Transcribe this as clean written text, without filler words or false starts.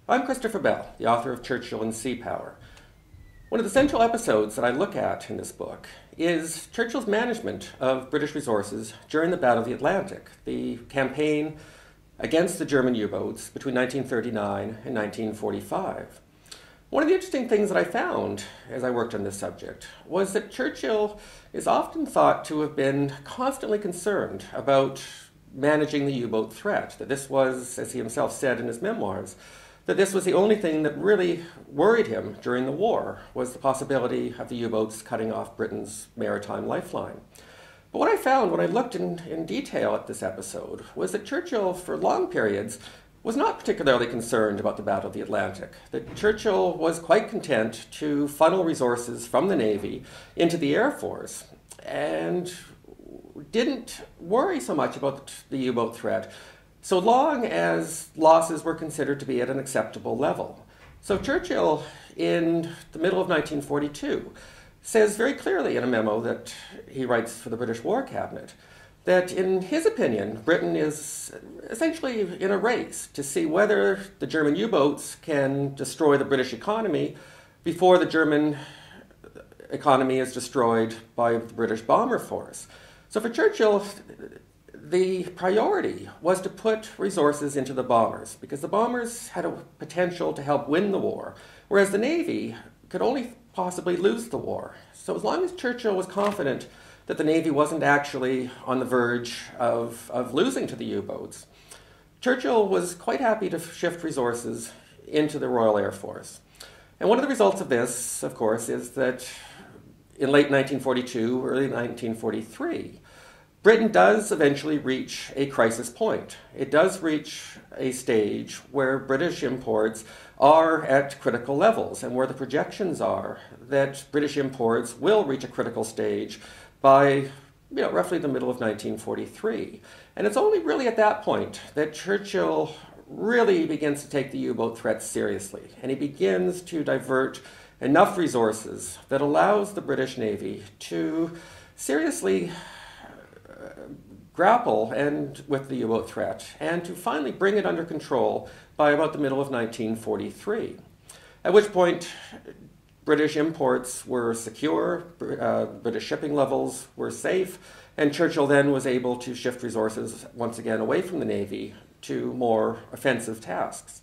I'm Christopher Bell, the author of Churchill and Sea Power. One of the central episodes that I look at in this book is Churchill's management of British resources during the Battle of the Atlantic, the campaign against the German U-boats between 1939 and 1945. One of the interesting things that I found as I worked on this subject was that Churchill is often thought to have been constantly concerned about managing the U-boat threat, that this was, as he himself said in his memoirs, that this was the only thing that really worried him during the war, was the possibility of the U-boats cutting off Britain's maritime lifeline. But what I found when I looked in detail at this episode was that Churchill, for long periods, was not particularly concerned about the Battle of the Atlantic, that Churchill was quite content to funnel resources from the Navy into the Air Force and didn't worry so much about the U-boat threat, so long as losses were considered to be at an acceptable level. So Churchill, in the middle of 1942, says very clearly in a memo that he writes for the British War Cabinet that, in his opinion, Britain is essentially in a race to see whether the German U-boats can destroy the British economy before the German economy is destroyed by the British bomber force. So for Churchill, the priority was to put resources into the bombers, because the bombers had a potential to help win the war, whereas the Navy could only possibly lose the war. So as long as Churchill was confident that the Navy wasn't actually on the verge of losing to the U-boats, Churchill was quite happy to shift resources into the Royal Air Force. And one of the results of this, of course, is that in late 1942, early 1943, Britain does eventually reach a crisis point. It does reach a stage where British imports are at critical levels, and where the projections are that British imports will reach a critical stage by roughly the middle of 1943. And it's only really at that point that Churchill really begins to take the U-boat threat seriously, and he begins to divert enough resources that allows the British Navy to seriously grapple with the U-boat threat, and to finally bring it under control by about the middle of 1943, at which point British imports were secure, British shipping levels were safe, and Churchill then was able to shift resources once again away from the Navy to more offensive tasks.